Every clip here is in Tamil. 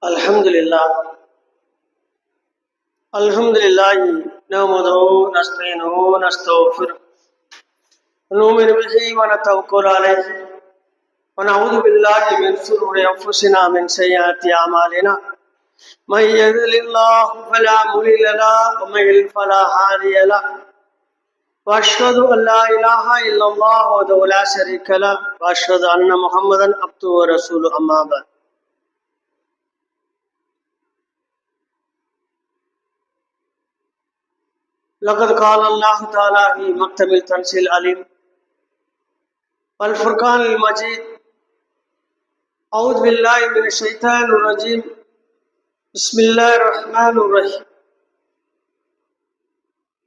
الحمد لله نحمده ونستعينه ونستغفره ونؤمن به ونتوكل عليه ونعوذ بالله من شرور انفسنا من سيئات اعمالنا من يضلل الله فلا مضل له ومن يضلل فلا هادي له واشهد ان لا اله الا الله وحده لا شريك له واشهد ان محمدا عبده ورسوله اما بعد. لقد قال الله تعالى في مكتب التنزيل العليم والفرقان المجيد أعوذ بالله من الشيطان الرجيم بسم الله الرحمن الرحيم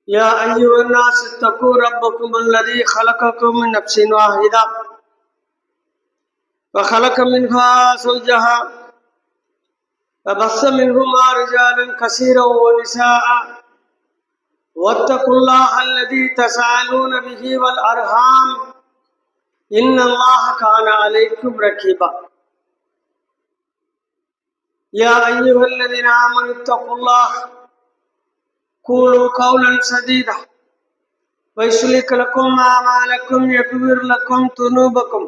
يا أيها الناس اتقوا ربكم الذي خلقكم من نفس واحدة وخلق منها زوجها وبث منهما رجالا كثيرا ونساء واتقوا الله الذي تساءلون به والأرحام إن الله كان عليكم رقيبا يا أيها الذين آمنوا اتقوا الله قولوا قولا سديدا ويصلح لكم أعمالكم يغفر لكم ذنوبكم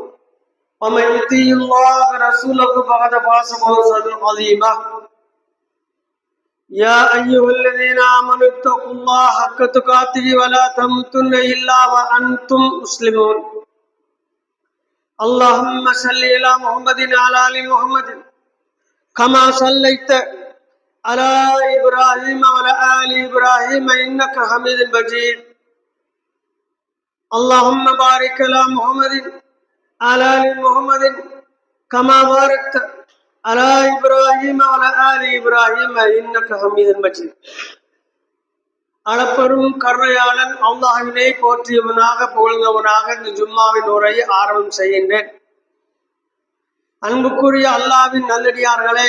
ومن يطع الله ورسوله فقد فاز فوزا عظيما يا أيها الذين آمنوا اتقوا الله حق تقاته ولا تموتن إلا وأنتم مسلمون اللهم صل على محمد وعلى آل محمد كما صليت على إبراهيم وعلى آل إبراهيم إنك حميد مجيد اللهم بارك على محمد وعلى آل محمد كما باركت على إبراهيم وعلى آل إبراهيم إنك حميد مجيد. அளப்பெரும் கருணையாளன் அல்லாஹ்வினை போற்றியவனாக புகழ்ந்தவனாக இந்த ஜும்மாவின் உரையை ஆரம்பம் செய்கின்றேன். அன்புக்குரிய அல்லாஹ்வின் நல்லடியார்களே,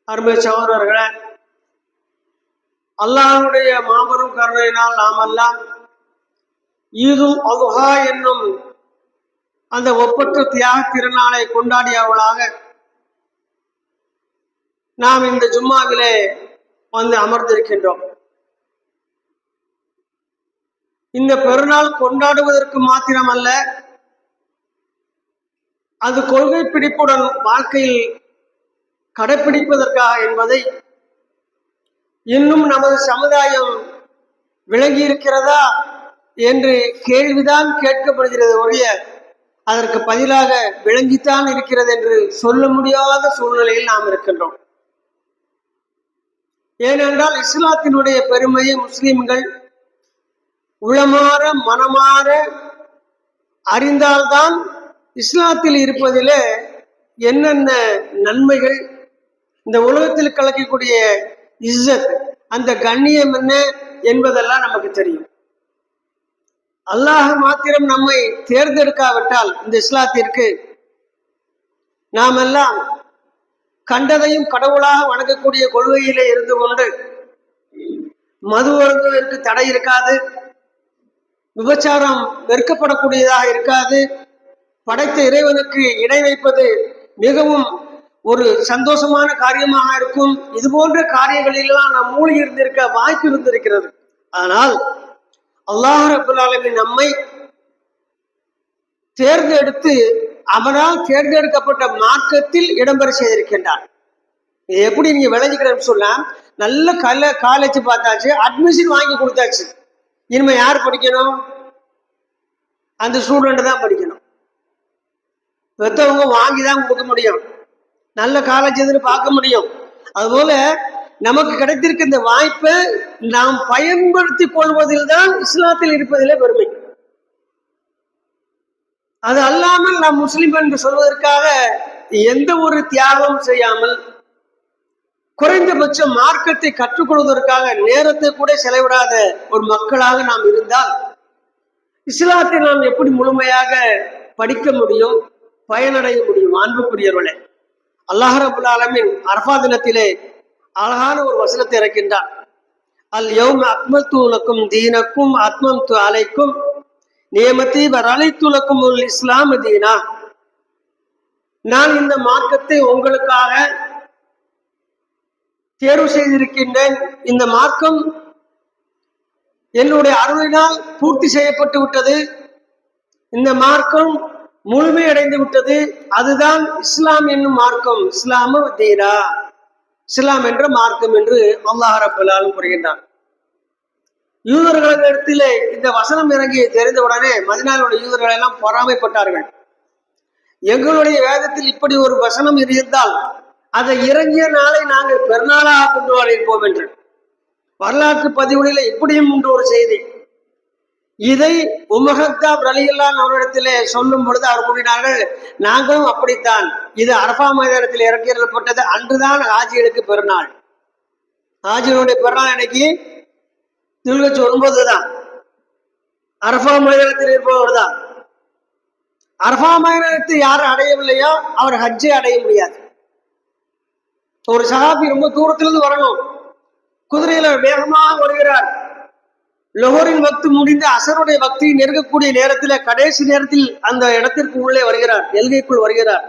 அருமை சகோதரர்களே, அல்லாஹ்வுடைய மாபெரும் கருணையினால் நாமெல்லாம் ஈதுல் அத்ஹா என்னும் அந்த ஒப்பற்ற தியாக திருநாளை கொண்டாடியவர்களாக நாம் இந்த ஜும்மாவிலே வந்து அமர்ந்திருக்கின்றோம். இந்த பெருநாள் கொண்டாடுவதற்கு மாத்திரமல்ல, அது கொள்கை பிடிப்புடன் வாழ்க்கையில் கடைபிடிப்பதற்காக என்பதை இன்னும் நமது சமுதாயம் விளங்கி இருக்கிறதா என்று கேள்விதான் கேட்கப்படுகிறது ஒழிய அதற்கு பதிலாக விளங்கித்தான் இருக்கிறது என்று சொல்ல முடியாத சூழ்நிலையில் நாம் இருக்கின்றோம். ஏனென்றால் இஸ்லாத்தினுடைய பெருமையை முஸ்லிம்கள் உளமாற மனமாற அறிந்தால்தான் இஸ்லாத்தில் இருப்பதிலே என்னென்ன நன்மைகள், இந்த உலகத்தில் கலக்கக்கூடிய இஸ்ஸத், அந்த கண்ணியம் என்ன என்பதெல்லாம் நமக்கு தெரியும். அல்லாஹ் மாத்திரம் நம்மை தேர்ந்தெடுக்காவிட்டால் இந்த இஸ்லாத்திற்கு நாம் எல்லாம் கண்டதையும் கடவுளாக வணங்கக்கூடிய கொள்கையிலே இருந்து கொண்டு மது அருந்துவதற்கு தடை இருக்காது, விபச்சாரம் வெறுக்கப்படக்கூடியதாக இருக்காது, படைத்த இறைவனுக்கு இணை வைப்பது மிகவும் ஒரு சந்தோஷமான காரியமாக இருக்கும். இது போன்ற காரியங்களிலெல்லாம் நாம் மூழ்கி இருந்திருக்க வாய்ப்பு இருந்திருக்கிறது. ஆனால் அல்லாஹ் ரப்பல் ஆலமீன் நம்மை தேர்ந்தெடுத்து அவனால் தேர்ந்தெடுக்கப்பட்ட மார்க்கத்தில் இடம்பெற செய்திருக்கின்றார். இது எப்படி நீங்க விளைஞ்சிக்கிறேன்னு சொன்னா, நல்ல காலேஜ் பார்த்தாச்சு, அட்மிஷன் வாங்கி கொடுத்தாச்சு, இனிமே யார் படிக்கணும்? அந்த ஸ்டூடெண்ட் தான் படிக்கணும். பெற்றவங்க வாங்கி தான் கொடுக்க முடியும், நல்ல காலேஜ் எதுன்னு பார்க்க முடியும். அதுபோல நமக்கு கிடைத்திருக்க இந்த வாய்ப்பை நாம் பயன்படுத்தி கொள்வதில் தான் இஸ்லாத்தில் இருப்பதிலே பெருமை. அது அல்லாமல் நாம் முஸ்லிம் என்று சொல்வதற்காக எந்த ஒரு தியாகம் செய்யாமல், குறைந்தபட்ச மார்க்கத்தை கற்றுக்கொள்வதற்காக நேரத்தை கூட செலவிடாத ஒரு மக்களாக நாம் இருந்தால் இஸ்லாத்தை நாம் எப்படி முழுமையாக படிக்க முடியும், பயனடைய முடியும்? அன்புக்குரியவர்களே, அல்லாஹ் ரப்பல் ஆலமீன் அரஃபா தினத்திலே அழகான ஒரு வசனத்தை இறக்கின்றார். அல் யௌம அக்மல்து லக்கும் தீனக்கும் அத்மம்து அலைக்கும் நியமதி வரலைத்து லக்கும் உல் இஸ்லாம் தீனா. நான் இந்த மார்க்கத்தை உங்களுக்காக தேர்வு செய்திருக்கின்றேன். இந்த மார்க்கம் என்னுடைய அருளினால் பூர்த்தி செய்யப்பட்டு விட்டது. இந்த மார்க்கம் முழுமையடைந்து விட்டது. அதுதான் இஸ்லாம் என்னும் மார்க்கம். இஸ்லாம தீனா, இஸ்லாம் என்ற மார்க்கம் என்று அல்லாஹ் ரப்பல் ஆலமீன் கூறுகின்றான். யூதர்களிடத்திலே இந்த வசனம் இறங்கி தெரிந்தவுடனே மதீனாவுடைய யூதர்கள் எல்லாம் பொறாமைப்பட்டார்கள். எங்களுடைய வேதத்தில் இப்படி ஒரு வசனம் இருந்தால் அதை இறங்கிய நாளை நாங்கள் பெருநாளாக கொண்டு வரைப்போம் என்று. வரலாற்று பதிவுகளில் இப்படியும் உண்டு ஒரு செய்தி. இதை உமஹத்தாப் ரலியல்லாஹு அவரிடத்திலே சொல்லும் பொழுது அவர் கூறினார்கள், நாங்களும் அப்படித்தான், இது அரஃபா மைதானத்தில் இறக்கிடப்பட்டது, அன்றுதான் ஹாஜிகளுக்கு பெருநாள். ஹாஜிகளுடைய பெருநாள் அன்னைக்கு துல்ஹஜ் 9 தான். அரஃபா மைதானத்தில் இருப்பவர் தான். அரஃபா மைதானத்தை யாரும் அடையவில்லையோ அவர் ஹஜ்ஜை அடைய முடியாது. ஒரு சஹாபி ரொம்ப தூரத்திலிருந்து வரணும், குதிரையில வேகமாக வருகிறார். லொஹரின் வக்து முடிந்து அசருடைய வக்தி நெருங்கக்கூடிய நேரத்தில், கடைசி நேரத்தில் அந்த இடத்திற்கு உள்ளே வருகிறார், எல்கைக்குள் வருகிறார்.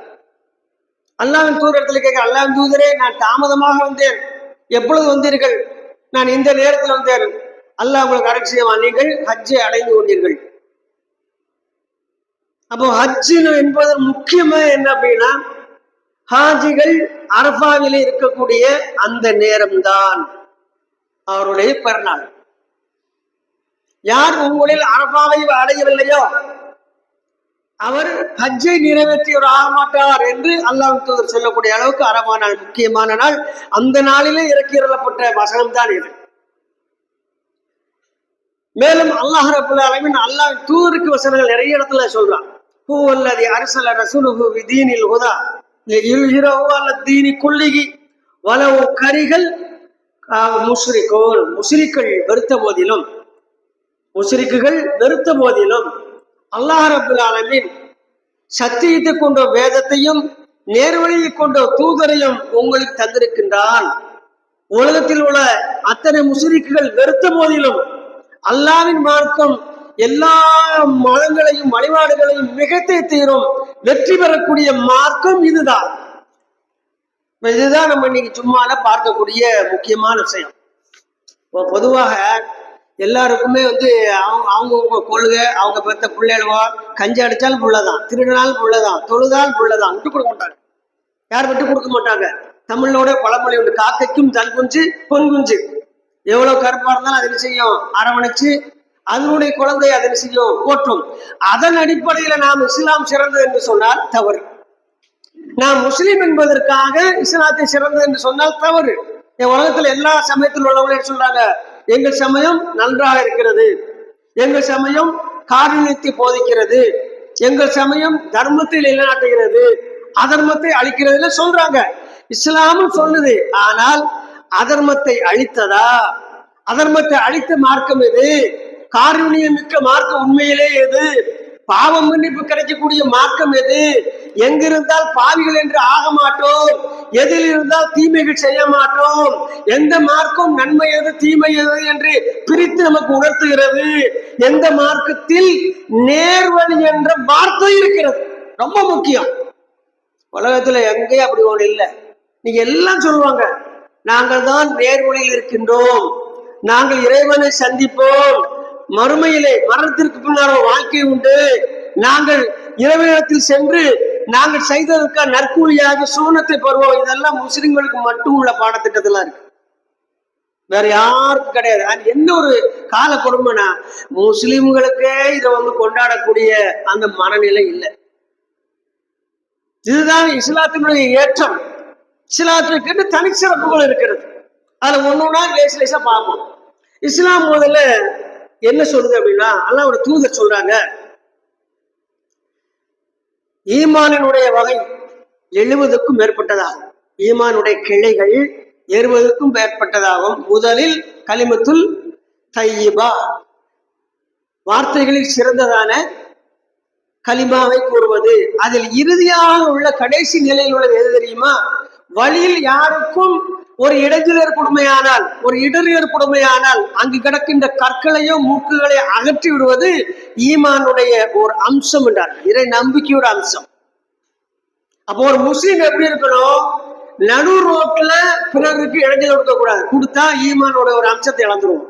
அல்லாஹ்வின் தூதரிடத்தில் கேட்க, அல்லாஹ்வின் தூதரே, நான் தாமதமாக வந்தேன், எப்பொழுது வந்தீர்கள்? நான் இந்த நேரத்தில் வந்தேன். அல்லாஹ் உங்களுக்கு அருள் செய்வான், நீங்கள் ஹஜ்ஜை அடைந்து கொண்டீர்கள். அப்போ ஹஜ்ஜு என்பது முக்கியமா என்ன அப்படின்னா, ஹாஜிகள் அரஃபாவிலே இருக்கக்கூடிய அந்த நேரம்தான் அவருடைய பெருநாள். யார் உங்களில் அரஃபாவை அடையவில்லையோ அவர் ஹஜ்ஜை நிறைவேற்றியவர் ஆக மாட்டார் என்று அல்லாஹ் தூதர் சொல்லக்கூடிய அளவுக்கு அரஃபா நாள் முக்கியமான நாள். அந்த நாளிலே இறக்கியுள்ளப்பட்ட வசனம் தான் இது. மேலும் அல்லாஹ் ரப்பல் ஆலமீன் அல்லாஹ் தூதருக்கு வசனங்கள் நிறைய இடத்துல சொல்றான். ஹுவல்லதி அர்ஸல ரசூலுஹு பிதீனில் ஹுதா லியுல்ஹிரஹு அலத்தீனி குல்லிஹி வலவ் கரிஹல் முஷ்ரிகூன். முஷ்ரிக்குகள் வெறுத்த போதிலும் அல்லாஹ் ரப்பல் ஆலமீன் சத்தியத்தை கொண்ட வேதத்தையும் நேர்வழியை கொண்ட தூதரையும் உங்களுக்கு தந்திருக்கின்றான். உலகத்தில் உள்ள அத்தனை முஷ்ரிக்குகள் வெறுத்த போதிலும் அல்லாஹ்வின் மார்க்கம் எல்லா மதங்களையும் வழிபாடுகளையும் மிகத்தை தீரும் வெற்றி பெறக்கூடிய மார்க்கம் இதுதான். இதுதான் நம்ம இன்னைக்கு சும்மால பார்க்கக்கூடிய முக்கியமான விஷயம். பொதுவாக எல்லாருக்குமே அவங்க கொள்கை, அவங்க பெற்ற பிள்ளைகளோ, கஞ்சி அடிச்சாலும் புள்ளதான், திருடினாலும் புள்ளதான், தொழுதாலும் புள்ளதான், விட்டு கொடுக்க மாட்டாங்க. யார் விட்டு கொடுக்க மாட்டாங்க. தமிழோட பழமொழி உண்டு, காக்கைக்கும் தன் குஞ்சு பொன் குஞ்சு. எவ்வளவு கருப்பா இருந்தாலும் அதை செய்யும் அரவணைச்சு, அதனுடைய குழந்தை அதை செய்யும் போற்றும். அதன் அடிப்படையில நாம் இஸ்லாம் சிறந்தது என்று சொன்னால் தவறு. நாம் முஸ்லீம் என்பதற்காக இஸ்லாத்தை சிறந்தது என்று சொன்னால் தவறு. உலகத்துல எல்லா சமயத்தில் உள்ளவங்களே சொல்றாங்க, எங்கள் சமயம் நன்றாக இருக்கிறது, எங்கள் சமயம் காரியத்தை போதிக்கிறது, எங்கள் சமயம் தர்மத்தை நிலைநாட்டுகிறது, அதர்மத்தை அழிக்கிறதுல சொல்றாங்க. இஸ்லாமும் சொல்லுது. ஆனால் அதர்மத்தை அழித்ததா? அதர்மத்தை அழித்த மார்க்கம் எது? காரூணியம் மிக்க மார்க்கம் உண்மையிலே எது? பாவம் மன்னிப்பு கிடைக்கக்கூடிய மார்க்கம் எது? எங்கிருந்தால் பாவிகள் என்று ஆக மாட்டோம், எதில் இருந்தால் தீமைகள் செய்ய மாட்டோம், எந்த மார்க்கம் நன்மை எது தீமை எது என்று பிரித்து நமக்கு உணர்த்துகிறது, எந்த மார்க்கத்தில் நேர்வழி என்ற வார்த்தை இருக்கிறது. ரொம்ப முக்கியம். உலகத்துல எங்கேயும் அப்படி ஒண்ணு இல்லை. நீங்க எல்லாம் சொல்லுவாங்க, நாங்கள் தான் நேர்வழியில் இருக்கின்றோம், நாங்கள் இறைவனை சந்திப்போம், மறுமையிலே மரணத்திற்கு பின்னால் வாழ்க்கை உண்டு, நாங்கள் இறைவனிடத்தில் சென்று நாங்கள் செய்ததற்கான நற்கூலியாக சூனத்தை பெறுவோம். இதெல்லாம் முஸ்லிம்களுக்கு மட்டும் உள்ள பாடத்திட்டத்துல இருக்கு, வேற யாருக்கும் கிடையாது. அது என்ன ஒரு கால கொடுமைனா, முஸ்லிம்களுக்கே இதை கொண்டாடக்கூடிய அந்த மனநிலை இல்லை. இதுதான் இஸ்லாத்தினுடைய ஏற்றம். இஸ்லாத்திற்கு தனிச்சிறப்புகள் இருக்கிறது. அதுல ஒன்னொன்னா லேசா பார்ப்போம். இஸ்லாம் முதல்ல என்ன சொல்லுது அப்படின்னா, அல்லாஹ்வுடைய தூதர் சொல்றாங்க, ஈமானினுடைய வகை 70க்கும் மேற்பட்டதாகும், ஈமானுடைய கிளைகள் 70க்கும் மேற்பட்டதாகும். முதலில் கலிமத்துல் தையிபா, வார்த்தைகளில் சிறந்ததான கலிமாவை கூறுவது. அதில் இறுதியாக உள்ள கடைசி நிலையில் உள்ளது எது தெரியுமா? வழியில் யாருக்கும் ஒரு இடைஞ்சல் ஏற்படுமையானால், ஒரு இடர் ஏற்படுமையானால் அங்கு கிடக்கின்ற கற்களையோ மூக்குகளை அகற்றி விடுவது ஈமானுடைய ஒரு அம்சம் என்றார், இறை நம்பிக்கையோட அம்சம். அப்போ ஒரு முஸ்லீம் எப்படி இருக்கணும்? நடு ரோட்ல பிறருக்கு இடைஞ்சல் கொடுக்க கூடாது. கொடுத்தா ஈமானோட ஒரு அம்சத்தை இழந்துருவோம்.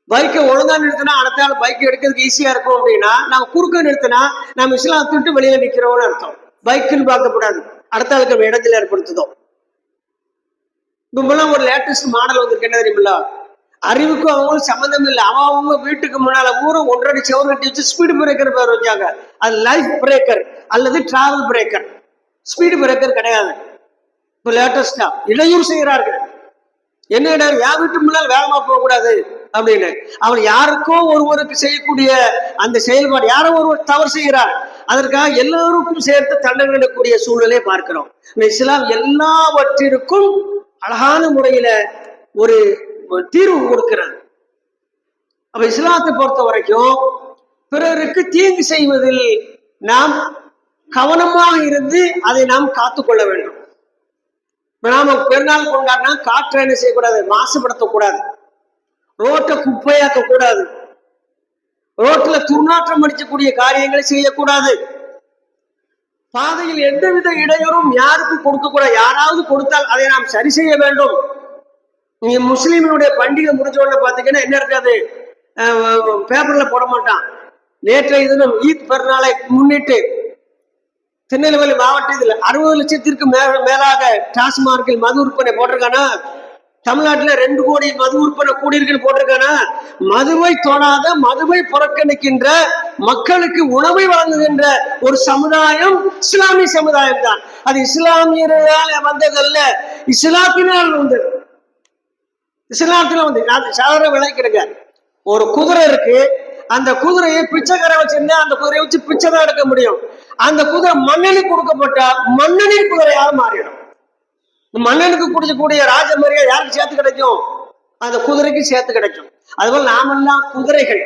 பைக்கை ஒழுங்கா நிறுத்தினா அடுத்த பைக் எடுக்கிறதுக்கு ஈஸியா இருக்கும் அப்படின்னா, நம்ம குறுக்க நிறுத்தினா நம்ம இஸ்லாத்தை விட்டு வெளியில நிக்கிறோம்னு அர்த்தம். பைக்குன்னு பார்க்கக்கூடாது, அடுத்த ஆளுக்கு இடைஞ்சல் ஏற்படுத்துதோம். இப்பெல்லாம் ஒரு லேட்டஸ்ட் மாடல் வந்திருக்கு, என்ன தெரியுமில்ல? அறிவுக்கும் அவங்களும் சம்மந்தம் இல்லை. அவங்க வீட்டுக்கு முன்னால ஊரும் 1.5 செவர் கட்டி வச்சு ஸ்பீடு பிரேக்கர் பேர் வச்சாங்க. அது லைஃப் பிரேக்கர் அல்லது டிராவல் பிரேக்கர், ஸ்பீடு பிரேக்கர் கிடையாது. இப்ப லேட்டஸ்டா இடையூறு செய்கிறார்கள். என்ன இடம்? என் வீட்டு முன்னால் வேகமா போகக்கூடாது அப்படின்னு. அவன் யாருக்கோ ஒருவருக்கு செய்யக்கூடிய அந்த செயல்பாடு, யாரோ ஒருவர் தவறு செய்கிறார், அதற்காக எல்லாருக்கும் சேர்த்து தண்டனை சூழ்நிலையை பார்க்கிறோம். இஸ்லாம் எல்லாவற்றிற்கும் அழகான முறையில ஒரு தீர்வு கொடுக்கிறது. அப்ப இஸ்லாத்தை பொறுத்த வரைக்கும் பிறருக்கு தீங்கு செய்வதில் நாம் கவனமாக இருந்து அதை நாம் காத்துக்கொள்ள வேண்டும். நாம பெருநாள் கொண்டாடினா காற்றை என்ன செய்யக்கூடாது? மாசுபடுத்தக்கூடாது. ரோட்டை குப்பையாக்க கூடாது. ரோட்ல துர்நாற்றம் அடிக்கக்கூடிய காரியங்களை செய்யக்கூடாது. பாதையில் எந்தவித இடையூறும் யாருக்கும் கொடுக்க கூடாது. யாராவது கொடுத்தால் அதை நாம் சரி செய்ய வேண்டும். நீங்க முஸ்லீம்களுடைய பண்டிகை முடிஞ்ச உடனே பாத்தீங்கன்னா என்ன இருக்காது? பேப்பர்ல போட மாட்டான். நேற்றைய தினம் ஈத் பெருநாளை முன்னிட்டு திருநெல்வேலி மாவட்டத்தில் 60 லட்சத்திற்கு மேலாக டாஸ்மார்க்கில் மது விற்பனை போட்டிருக்கானா? தமிழ்நாட்டுல 2 கோடி மது விற்பனை கூடியிருக்குன்னு போட்டிருக்கானா? மதுவை தொடாத, மதுவை புறக்கணிக்கின்ற, மக்களுக்கு உணவை வழங்குகின்ற ஒரு சமுதாயம் இஸ்லாமிய சமுதாயம் தான். அது இஸ்லாமியர்களால் வந்ததல்ல, இஸ்லாத்தினால் வந்தது. இஸ்லாத்துல வந்து சாதாரண விளைக்கிறங்க. ஒரு குதிரை இருக்கு, அந்த குதிரையை பிச்சைக்கார வச்சிருந்தா அந்த குதிரையை வச்சு பிச்சை தான் எடுக்க முடியும். அந்த குதிரை மன்னனுக்கு கொடுக்கப்பட்டா மன்னனின் குதிரையாக மாறிடும். மன்னனுக்கு கொடுக்கக்கூடிய ராஜ மரியாதை யாருக்கு சேர்த்து கிடைக்கும்? அந்த குதிரைக்கு சேர்த்து கிடைக்கும். அதுபோல நாமெல்லாம் குதிரைகள்,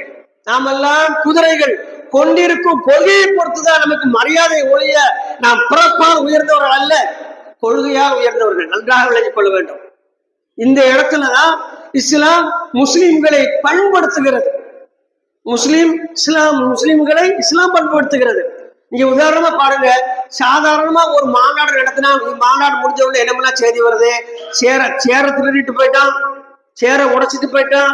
நாமெல்லாம் குதிரைகள் கொண்டிருக்கும் கொள்கையை பொறுத்துதான் நமக்கு மரியாதை ஒழிய நாம் பிறப்பால் உயர்ந்தவர்கள் அல்ல, கொள்கையால் உயர்ந்தவர்கள். நன்றாக விளங்கிக் கொள்ள வேண்டும். இந்த இடத்துலதான் இஸ்லாம் முஸ்லிம்களை பண்படுத்துகிறது. முஸ்லிம்களை இஸ்லாம் பண்படுத்துகிறது. நீங்க உதாரணமா பாருங்க, சாதாரணமா ஒரு மாநாடு நடத்தினா, மாநாடு முடிஞ்ச உடனே என்னமெல்லாம் செய்தி வருது? சேர திருடிட்டு போயிட்டான், சேர உடைச்சிட்டு போயிட்டான்,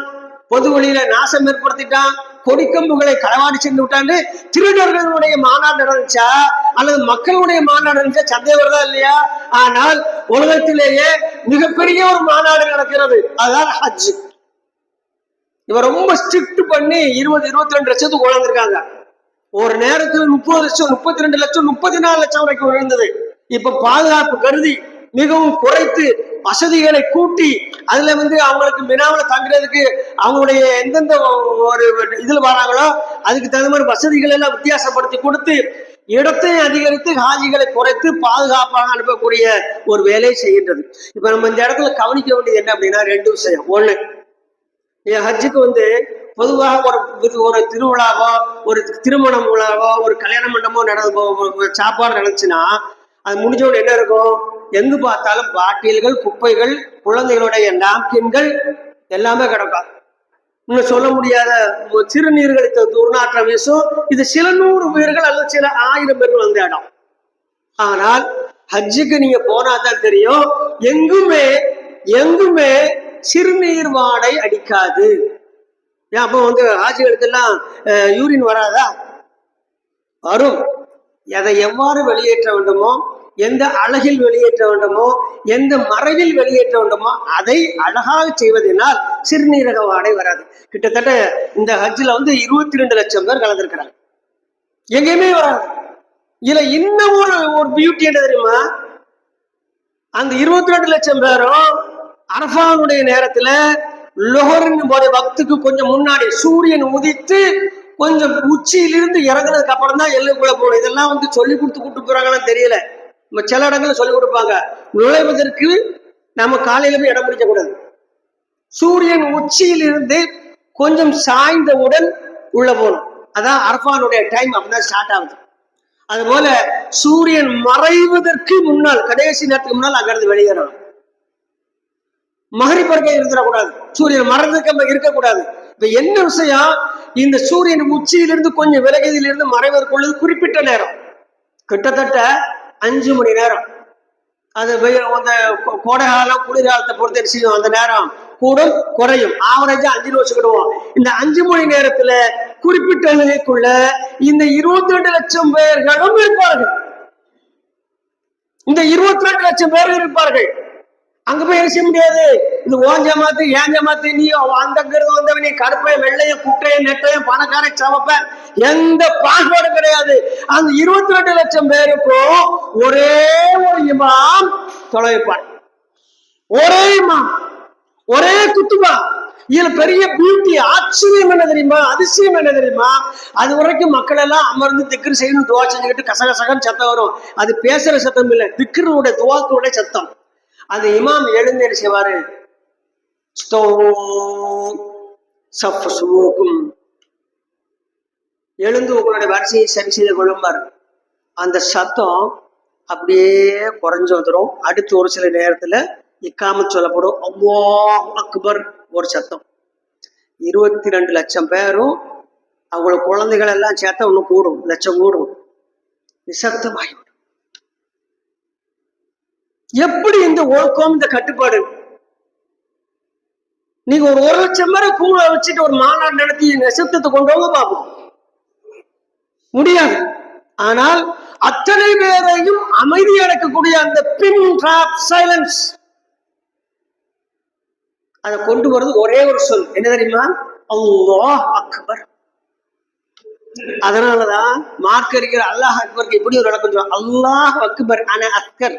பொது வழியில நாசம் ஏற்படுத்திட்டான், கொடிக்கம்புகளை களவாடி சென்று விட்டான்னு திருடர்களுடைய மாநாடு நடந்துச்சா அல்லது மக்களுடைய மாநாடு நடந்துச்சா? சந்தேகம் வருதா இல்லையா? ஆனால் உலகத்திலேயே மிகப்பெரிய ஒரு மாநாடு நடக்கிறது, அதுதான் ஹஜ். இவன் ரொம்ப ஸ்ட்ரிக்ட் பண்ணி 20-22 லட்சத்துக்கு உழந்திருக்காங்க. ஒரு நேரத்தில் 30 லட்சம், 32 லட்சம், 34 லட்சம் வரைக்கும் விழுந்தது. இப்ப பாதுகாப்பு கருதி மிகவும் குறைத்து வசதிகளை கூட்டி, அதுல அவங்களுக்கு மினாவில் தங்குறதுக்கு அவங்களுடைய எந்தெந்த ஒரு இதுல வராங்களோ அதுக்கு தகுந்த மாதிரி வசதிகள் எல்லாம் வித்தியாசப்படுத்தி கொடுத்து, இடத்தை அதிகரித்து ஹாஜிகளை குறைத்து பாதுகாப்பாக அனுப்பக்கூடிய ஒரு வேலையை செய்கின்றது. இப்ப நம்ம இந்த இடத்துல கவனிக்க வேண்டியது என்ன அப்படின்னா, 2 விஷயம். ஒண்ணு, ஹஜ்ஜுக்கு பொதுவாக ஒரு திருவிழாவோ, ஒரு திருமண விழாவோ, ஒரு கல்யாண மண்டபமோ சாப்பாடு நடந்துச்சுன்னா அது முடிஞ்சோடு என்ன இருக்கும்? எங்கு பார்த்தாலும் பாட்டில்கள், குப்பைகள், குழந்தைகளுடைய நாப்கின்கள் எல்லாமே கிடக்கும். இன்னும் சொல்ல முடியாத சிறுநீர்கள் துர்நாற்றம் வீசும். இது சில 100 பேர்கள் அல்லது சில 1000 பேர்கள் வந்த இடம். ஆனால் ஹஜ்ஜுக்கு நீங்க போனாதான் தெரியும், எங்குமே சிறுநீர் வாடை அடிக்காது. அப்போ ஆட்சிகளுக்கு எல்லாம் யூரின் வராதா? வரும். எதை எவ்வாறு வெளியேற்ற வேண்டுமோ, எந்த அழகில் வெளியேற்ற வேண்டுமோ, எந்த மறைவில் வெளியேற்ற வேண்டுமோ அதை அழகாக செய்வதனால் சிறுநீரக வாடை வராது. கிட்டத்தட்ட இந்த ஹஜ்ஜில் 22 லட்சம் பேர் கலந்துருக்கிறாங்க. எங்கேயுமே வராது. இதுல இன்னும் ஒரு பியூட்டி என்ன தெரியுமா? அந்த 22 லட்சம் பேரும் அரஃபாவுடைய நேரத்துல லொஹரின் வக்துக்கு கொஞ்சம் முன்னாடி சூரியன் உதித்து கொஞ்சம் உச்சியிலிருந்து இறங்குனதுக்கு அப்புறம் தான் எல்லைக்குள்ள போகணும். இதெல்லாம் சொல்லி கொடுத்து கூட்டு போறாங்கன்னு தெரியல. நம்ம சில இடங்கள்ல சொல்லி கொடுப்பாங்க, நுழைவதற்கு நம்ம காலையில போய் இடம் பிடிக்க கூடாது. சூரியன் உச்சியிலிருந்து கொஞ்சம் சாய்ந்தவுடன் உள்ள போகணும். அதான் அரஃபானுடைய டைம் அப்படிதான் ஸ்டார்ட் ஆகுது. அதுபோல சூரியன் மறைவதற்கு முன்னால், கடைசி நேரத்துக்கு முன்னால் அங்கிருந்து வெளியேறணும். மகரிப் வரைக்கும் இருந்துடக்கூடாது, சூரியன் மறைந்ததுக்கு இருக்கக்கூடாது. இப்ப என்ன விஷயம்? இந்த சூரியன் உச்சியிலிருந்து கொஞ்சம் விலகியிலிருந்து மறைவதற்குள்ளது குறிப்பிட்ட நேரம், கிட்டத்தட்ட 5 மணி நேரம். அது அந்த கோடை காலம் குளிர்காலத்தை பொறுத்து என்ன செய்யும், அந்த நேரம் கூடும் குறையும். ஆவரேஜா 5 வச்சுக்கிடுவோம். இந்த 5 மணி நேரத்துல குறிப்பிட்ட நிலைக்குள்ள இந்த 22 லட்சம் பேர்களும் இருப்பார்கள். இந்த 22 லட்சம் பேர்கள் இருப்பார்கள். அங்க போய் என்ன செய்ய முடியாது. இது ஓஞ்ச மாத்து ஏஞ்ச மாத்து நீ அந்தங்கிறது வந்தவன், நீ கருப்பையும் வெள்ளையும் குட்டையும் நெட்டையும் பணக்கார சவப்ப எந்த பாகுபாடும் கிடையாது. அந்த 22 லட்சம் பேருக்கும் ஒரே ஒரு இமாம் தொலைப்பார். ஒரே இமாம், ஒரே குத்துபா. இதுல பெரிய பியூட்டி, ஆச்சரியம் என்ன தெரியுமா, அதிசயம் என்ன தெரியுமா, அது வரைக்கும் மக்கள் எல்லாம் அமர்ந்து திக்ரு செய்யணும், துவா செஞ்சுக்கிட்டு கசகசகன்னு சத்தம் வரும். அது பேசுற சத்தம் இல்லை, திக்ருடைய துவாக்குடைய சத்தம். அந்த இமாம் எழுந்து என்ன செய்வாரு, எழுந்து உங்களுடைய வரிசையை சரி செய்து கொள்ளும்பார். அந்த சத்தம் அப்படியே குறைஞ்சு வந்துடும். அடுத்து ஒரு சில நேரத்துல இக்காமத் சொல்லப்படும், அல்லாஹ் அக்பர் ஒரு சத்தம். 22 லட்சம் பேரும் அவங்களோட குழந்தைகள் எல்லாம் சேர்த்தா ஒண்ணு கூடும், லட்சம் கூடும், நிசப்தமாகிவிடும். எப்படி இந்த ஒழுக்கம், இந்த கட்டுப்பாடு? நீங்க ஒரு 1 லட்சம் பேரை கூட வச்சுட்டு ஒரு மாநாடு நடத்தி நிசப்தத்தை கொண்டு வாங்க பார்ப்போம், முடியாது. ஆனால் அத்தனை பேரையும் அமைதி அடக்கக்கூடிய அந்த பின் டிராப் சைலன்ஸ், அதை கொண்டு வருது ஒரே ஒரு சொல், என்ன தெரியுமா, அல்லாஹ் அக்பர். அதனாலதான் மார்க் இருக்கிற அல்லாஹ் அக்பருக்கு எப்படி ஒரு விளக்கம் சொல்லுவாங்க, அல்லாஹ் அக்பர் அன அக்கர்.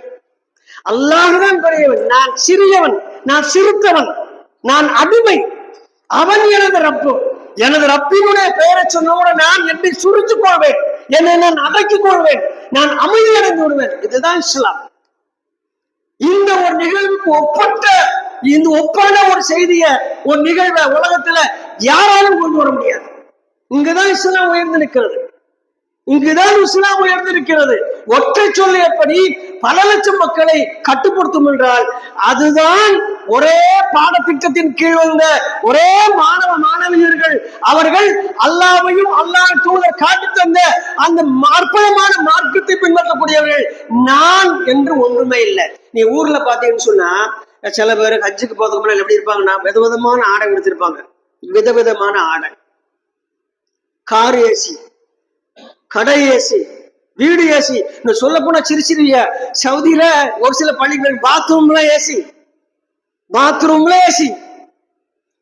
அல்லாஹ்தான் பெரியவன், நான் சிறியவன், நான் சிறுத்தவன், நான் அடிமை, அவன் எனது ரப்பு. எனது ரப்பினுடைய பெயரை சொன்னோட நான் என்னை சுருத்துக் கொள்வேன், என்னை நான் அடக்கிக் கொள்வேன், நான் அமைதி அடைந்து விடுவேன். இதுதான் இஸ்லாம். இந்த ஒரு நிகழ்வுக்கு ஒப்பான ஒரு செய்திய, ஒரு நிகழ்வை உலகத்துல யாராலும் கொண்டு வர முடியாது. இங்குதான் இஸ்லாம் உயர்ந்து நிற்கிறது, இங்குதான் இஸ்லாம் உயர்ந்து இருக்கிறது. ஒற்றை சொல் எப்படி பல லட்சம் மக்களை கட்டுப்படுத்தும் என்றால், அதுதான் ஒரே பாடத்திட்டத்தின் கீழ் வந்த ஒரே மாணவியர்கள். அவர்கள் அல்லாஹ்வையும் அல்லாஹ் தூதர் காட்டி தந்த அந்த அற்புதமான மார்க்கத்தை பின்பற்றக்கூடியவர்கள். நான் என்று ஒன்றுமே இல்லை. நீ ஊர்ல பாத்தீங்கன்னு சொன்னா, சில பேர் ஹஜ்ஜுக்கு போறதுக்கு முன்னாடி எப்படி இருப்பாங்கன்னா, விதவிதமான ஆடை எடுத்திருப்பாங்க. விதவிதமான ஆடை, கார் ஏசி, கடை ஏசி, வீடு ஏசி. சொல்ல போனா சிரிச்சிருவிய, சவுதியில ஒரு சில பள்ளிகள் பாத்ரூம்ல ஏசி, பாத்ரூம்ல ஏசி,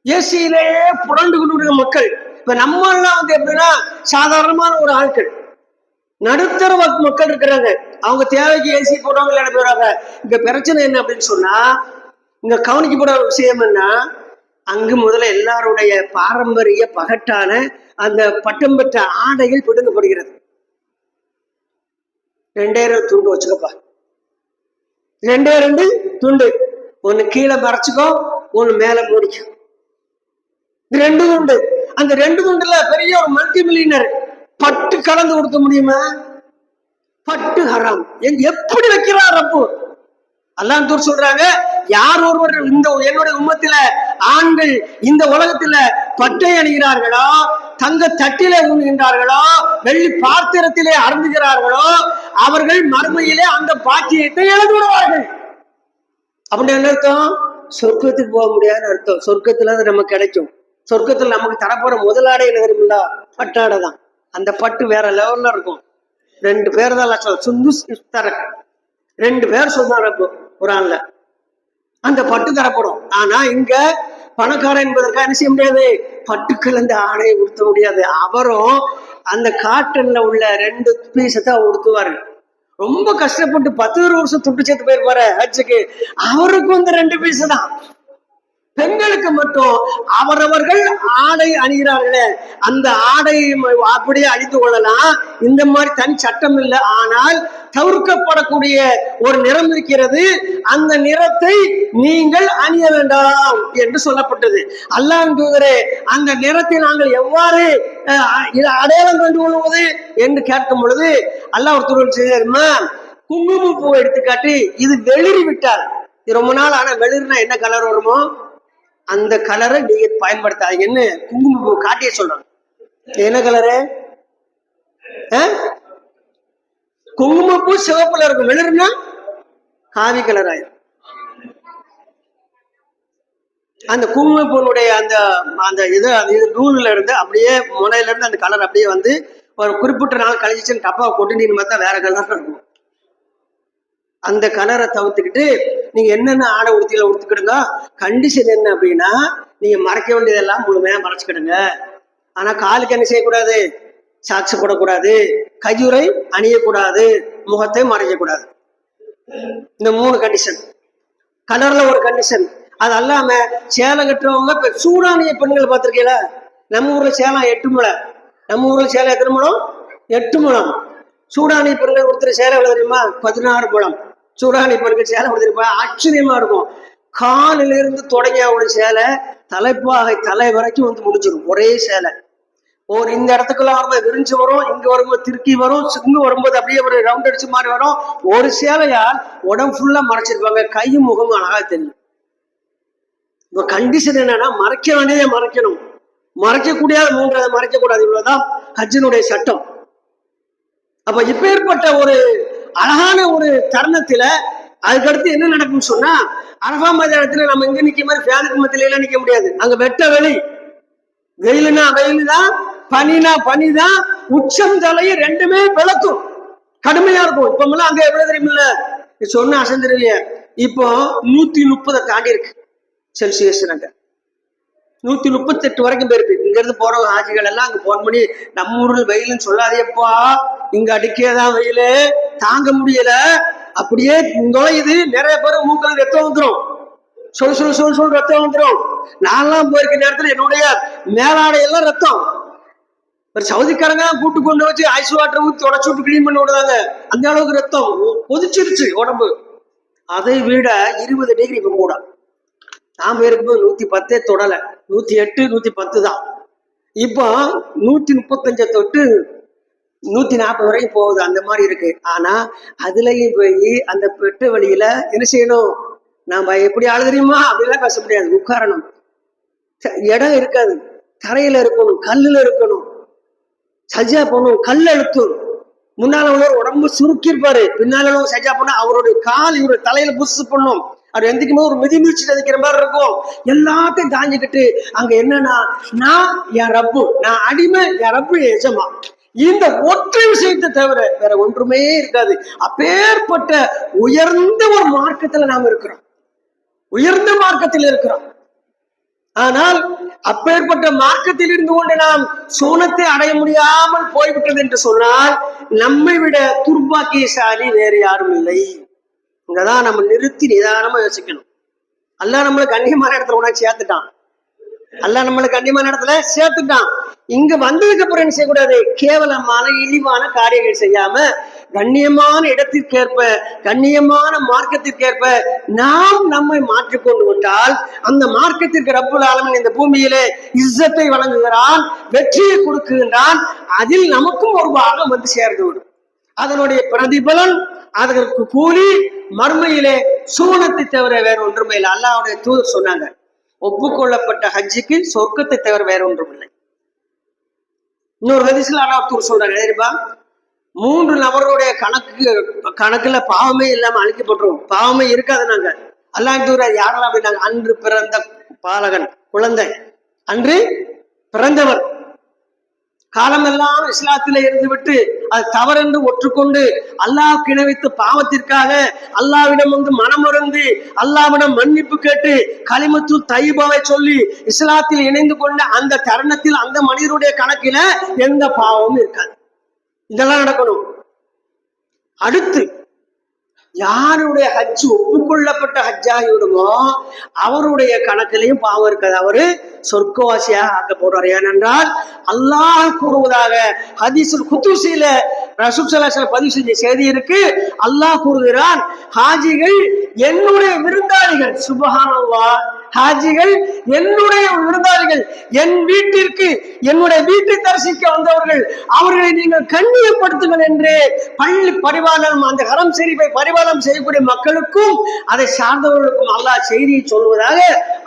ஏசியிலேயே புரண்டு கொண்டு மக்கள். இப்ப நம்ம எல்லாம் வந்து எப்படின்னா சாதாரணமான ஒரு ஆட்கள், நடுத்தர மக்கள் இருக்கிறாங்க. அவங்க தேவைக்கு ஏசி போடுறவங்க விளையாட போறாங்க. இங்க பிரச்சனை என்ன அப்படின்னு சொன்னா, இங்க கவனிக்கப்பட ஒரு விஷயம் என்ன, அங்கு முதல்ல எல்லாருடைய பாரம்பரிய பகட்டான அந்த பட்டம் பெற்ற ஆடைகள் பிடுங்கப்படுகிறது. 2 துண்டு வச்சுக்கப்பா, 2 துண்டு, ஒண்ணு கீழே மறைச்சுக்கோ, ஒண்ணு மேல மூடிக்கும். 2 துண்டு. அந்த 2 துண்டுல பெரிய ஒரு மல்டி மில்லியனர் பட்டு கலந்து கொடுக்க முடியுமா? பட்டு ஹராம். எப்படி வைக்கிறார் ரப்பு? அல்லாஹ் தூர் சொல்றாங்க, யார் ஒருவர் இந்த என்னுடைய உம்மத்தில ஆண்கள் இந்த உலகத்துல பட்டை அணிகிறார்களோ, தங்க தட்டிலே உண்கின்றார்களோ, வெள்ளி பாத்திரத்திலே அருந்துகிறார்களோ, அவர்கள் மறுமையிலே அந்த பாக்கியத்தை இழந்து விடுவார்கள். அப்படின்னு என்ன அர்த்தம்? சொர்க்கத்துக்கு போக முடியாதுன்னு அர்த்தம். சொர்க்கத்துல அது நமக்கு கிடைக்கும். சொர்க்கத்துல நமக்கு தரப்போற முதலாடை என்ன தெரியுமில்ல? பட்டாடை தான். அந்த பட்டு வேற லெவல்ல இருக்கும். 2 பேர் தான் லட்சம், சுந்துஸ் இஃப்தரக், 2 பேர் சொன்னாங்க குர்ஆன்ல. அந்த பட்டு தரப்படும். ஆனா இங்க பணக்காரன் என்பதற்காக என்ன செய்ய முடியாது, பட்டுக்கள் அந்த ஆடையை உடுத்த முடியாது. அவரும் அந்த காட்டன்ல உள்ள 2 பீஸை தான் உடுத்துவாரு. ரொம்ப கஷ்டப்பட்டு 10 வருஷம் துட்டு சேர்த்து போயிருப்பாரு ஹஜ்ஜுக்கு, அவருக்கும் இந்த 2 பீஸ் தான். பெண்களுக்கு மட்டும் அவரவர்கள் ஆடை அணிகிறார்களே, அந்த ஆடையை அப்படியே அணிந்து கொள்ளலாம். இந்த மாதிரி தனி சட்டம் இல்லை. ஆனால் தவிர்க்கப்படக்கூடிய ஒரு நிறம் இருக்கிறது, அந்த நிறத்தை நீங்கள் அணிய வேண்டாம் என்று சொல்லப்பட்டது. அல்லாஹ் தூதரே, அந்த நிறத்தை நாங்கள் எவ்வாறு அடையாளம் கண்டு கொள்வது என்று கேட்கும் பொழுது அல்லாஹ் ஒரு தூதர் செய்தாருமா, குங்குமப்பூ எடுத்துக்காட்டி, இது வெளிரி விட்டார், இது ரொம்ப நாள் ஆனா வெளிரினா என்ன கலர் வருமோ அந்த கலரை நீங்க பயன்படுத்தாதீங்கன்னு குங்குமப்பூ காட்டிய சொல்றாங்க. என்ன கலரு? குங்குமப்பூ சிவப்புல இருக்கும், வெளிருனா காவி கலர் ஆயிரும். அந்த குங்குமப்பூனுடைய அந்த அந்த இது நூலில் இருந்து அப்படியே முனையில இருந்து அந்த கலர் அப்படியே வந்து ஒரு குறிப்பிட்ட நாள் கழிச்சுன்னு டப்பாவை கொட்டு நீங்க பார்த்தா வேற கலர் இருக்கும். அந்த கலரை தவிர்த்துக்கிட்டு நீங்க என்னென்ன ஆடை உடுத்திகளை உடுத்துக்கிடுங்க. கண்டிஷன் என்ன அப்படின்னா, நீங்க மறைக்க வேண்டியதெல்லாம் முழுமையா மறைச்சுக்கிடுங்க. ஆனா காலுக்கு என்ன செய்யக்கூடாது, சாக்ஸ் போடக்கூடாது, கையுறை அணியக்கூடாது, முகத்தை மறைக்கக்கூடாது. இந்த 3 கண்டிஷன். கலர்ல ஒரு கண்டிஷன். அது அல்லாம சேலை கட்டுறவங்க இப்ப சூடானிய பெண்கள் பார்த்திருக்கீங்களா? நம்ம ஊர்ல சேலம் 8 முழம், நம்ம ஊர்ல சேலை எத்தனை முழம்? 8 முழம். சூடானிய பெண்கள் ஒருத்தர் சேலை எவ்வளவு தெரியுமா? 16 முழம். சூடானிய பெண்கள் சேலை கொடுத்துருப்பா, ஆச்சரியமா இருக்கும். காலில இருந்து தொடங்கிய ஒரு சேலை தலைப்பாகை தலை வரைக்கும் வந்து முடிச்சிடும் ஒரே சேலை. ஒரு இந்த இடத்துக்குள்ள வரும்போது விரிஞ்சு வரும், இங்க வரும்போது திருக்கி வரும், இங்க வரும்போது அப்படியே ஒரு ரவுண்ட் அடிச்சு மாதிரி வரும். ஒரு சேலையால் உடம்பு ஃபுல்லா மறைச்சிருப்பாங்க, கையும் முகமும் அழகா தெரியும். இப்ப கண்டிஷன் என்னன்னா, மறைக்க வேண்டியதை மறைக்கணும், மறைக்கக்கூடிய 3 மறைக்க கூடாது. இவ்வளவுதான் ஹஜ்ஜினுடைய சட்டம். அப்ப இப்பேற்பட்ட ஒரு அழகான ஒரு தருணத்துல அதுக்கடுத்து என்ன நடக்கும்னு சொன்னா, அரபா மைதானத்துல நம்ம இங்க நிக்க மாதிரி ஃபேனுக்கு மத்தியில எல்லாம் நிக்க முடியாது. அங்க வெட்ட வெளி, வெயிலுனா வெயிலு தான், பனினா பனிதான், உச்சம் தலையை 2மே விளக்கும், கடுமையா இருக்கும். இப்ப அங்க எவ்வளவு தெரியுமில்ல, சொன்ன அசந்திருவிய இப்போ 130 தாண்டி இருக்கு செல்சியஸ். நாங்க 138 வரைக்கும் போயிருக்கு. இங்க இருந்து போறவங்க ஆட்சிகள் எல்லாம் அங்க போன் பண்ணி, நம்ம ஊரில் வெயிலுன்னு சொல்லாதேப்பா, இங்க அடிக்கதான் வெயிலு தாங்க முடியல, அப்படியே நுழையுது. நிறைய பேர் மூக்கள் ரத்தம் வந்துடும், சொல் ரத்தம் வந்துடும். நான்லாம் போயிருக்க நேரத்துல என்னுடைய மேலாடை எல்லாம் ரத்தம். ஒரு சவுதிக்காரங்க கூட்டு கொண்டு வச்சு ஐஸ் வாட்டர் ஊற்றி தொடச்சு விட்டு கிளீன் பண்ணி விடுறாங்க. அந்த அளவுக்கு ரத்தம் கொதிச்சிருச்சு உடம்பு. அதை விட 20 டிகிரி இப்ப கூட. நான் போயிருக்கும்போது 110 தொடலை, 108 110 தான். இப்போ 135 தொட்டு 140 வரைக்கும் போகுது, அந்த மாதிரி இருக்கு. ஆனா அதுலயும் போய் அந்த பெட்டு வழியில என்ன செய்யணும், நாம எப்படி ஆளு தெரியுமா, அப்படிலாம் பேச முடியாது. உட்காரணும், இடம் இருக்காது, தரையில இருக்கணும், கல்லுல இருக்கணும், சஜா பண்ணும், கல் அழுத்தும். முன்னால உள்ளவர் உடம்பு சுருக்கி இருப்பாரு, பின்னால சஜா பண்ண அவருடைய கால் இவருடைய தலையில புதுசு பண்ணும். அவர் எந்திக்கும் போது ஒரு மிதிமிதிச்சு ததிக்கிற மாதிரி இருக்கும். எல்லாத்தையும் தாங்கிக்கிட்டு அங்க என்னன்னா, நான் என் ரப்பு, நான் அடிமை, என் ரப்பு எஜமா, இந்த ஒற்றை விஷயத்தை தவிர வேற ஒன்றுமே இருக்காது. அப்பேற்பட்ட உயர்ந்த ஒரு மார்க்கத்துல நாம் இருக்கிறோம், உயர்ந்த மார்க்கத்தில் இருக்கிறோம். ஆனால் அப்பேற்பட்ட மார்க்கத்தில் இருந்து கொண்டு நாம் சோனத்தை அடைய முடியாமல் போய்விட்டது என்று சொன்னால், நம்மை விட துர்பாக்கியசாலி வேறு யாரும் இல்லை. இங்கதான் நம்ம நிறுத்தி நிதானமா யோசிக்கணும். அல்லாஹ் நம்மளை கண்ணியமான இடத்துல உனக்கு சேர்த்துட்டான், அல்லாஹ் நம்மளை கண்ணியமான இடத்துல சேர்த்துட்டான். இங்க வந்ததுக்கு அப்புறம் என்ன செய்யக்கூடாது, கேவலமான இழிவான காரியங்கள் செய்யாம கண்ணியமான இடத்திற்கேற்ப கண்ணியமான மார்க்கத்திற்கேற்ப நாம் நம்மை மாற்றிக்கொண்டு விட்டால், அந்த மார்க்கத்திற்கு ரப்புல் ஆலமீன் இந்த பூமியிலே இஸ்ஸத்தை வழங்குகிறான், வெற்றியை கொடுக்குகின்றான். அதில் நமக்கும் ஒரு பாகம் வந்து சேர்ந்து விடும். அதனுடைய பிரதிபலன், அதற்கு கூலி மறுமையிலே சூனத்தை தவிர வேற ஒன்றுமே இல்லை. அல்லாஹ்வுடைய தூதர் சொன்னாங்க, ஒப்புக்கொள்ளப்பட்ட ஹஜ்ஜுக்கு சொர்க்கத்தை தவிர வேற ஒன்றும் இல்லை. இன்னொரு ஹதீஸ்ல அல்லாஹ் தூதர் சொல்றாங்க, தெரியுமா, 3 நபர்களுடைய கணக்குல பாவமே இல்லாம அழிக்கப்பட்டுரும், பாவமே இருக்காது. நாங்க அல்லாஹ் தூதர் யாரெல்லாம் அப்படின்னாங்க, அன்று பிறந்த பாலகன், குழந்தை, அன்று பிறந்தவர், காலமெல்லாம் இஸ்லாத்தில இருந்து விட்டு அது தவறென்று ஒற்றுக்கொண்டு அல்லாஹ் கிணவித்த பாவத்திற்காக அல்லாவிடம் வந்து மனமுறந்து அல்லாவிடம் மன்னிப்பு கேட்டு கலிமத்து தைபாவை சொல்லி இஸ்லாத்தில் இணைந்து கொண்ட அந்த தருணத்தில் அந்த மனிதருடைய கணக்கில எந்த பாவமும் இருக்காது. இதெல்லாம் நடக்கணும். அடுத்து யாருடைய ஹஜ் ஒப்புக்கொள்ளப்பட்ட ஹஜ்ஜாகி விடுமோ அவருடைய கணக்கிலையும் பாவம் இருக்காது, அவரு சொர்க்கவாசியாக ஆக்கப்படுவார். ஏனென்றால் அல்லாஹ் கூறுவதாக ஹதீஸுல் குதுஸில ரசூல் ஸல்லல்லாஹு அலைஹி பதிவு செஞ்ச செய்தி இருக்கு. அல்லாஹ் கூறுகிறான், ஹாஜிகள் என்னுடைய விருந்தாளிகள், விருந்தாளிகள். சுப்ஹானல்லாஹ், ஹாஜிகள் என்னுடைய விருந்தாளிகள். என் வீட்டிற்கு என்னுடைய வீட்டை தரிசிக்க வந்தவர்கள், அவர்களை நீங்கள் கண்ணியப்படுத்துங்கள் என்று பள்ளி பரிபாலனம், அந்த ஹரம் ஷரீஃபை பரிபாலனம் செய்யக்கூடிய மக்களுக்கும் அதை சார்ந்தவர்களுக்கும் அல்லாஹ் செய்தியை சொல்வதாக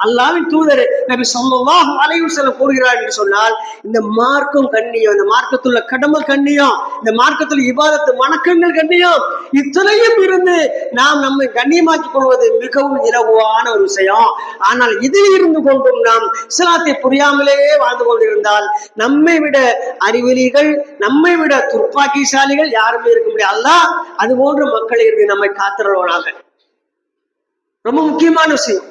அல்லாஹ்வின் தூதர் நபி ஸல்லல்லாஹு அலைஹி வஸல்லம் கூறுகிறார் என்று சொன்னால், இந்த மார்க்கம் கண்ணியம், இந்த மார்க்கத்துள்ள கடமை கண்ணியம், இந்த மார்க்கத்தில் இபாதத்து வணக்கங்கள் கண்ணியம், இத்தனையும் இருந்து நாம் நம்மை கண்ணியமாக்கிக் கொள்வது மிகவும் இலகுவான ஒரு விஷயம். ஆனால் இதில் இருந்து கொண்டும் நாம் இஸ்லாத்தை புரியாமலேயே வாழ்ந்து கொண்டிருந்தால் நம்மை விட அறிவிலிகள், நம்மை விட துப்பாக்கிசாலிகள் யாருமே இருக்க முடியாது. அல்லாஹ் அது போன்ற மக்களை இருந்து நம்மை காத்திருவானாக. ரொம்ப முக்கியமான விஷயம்.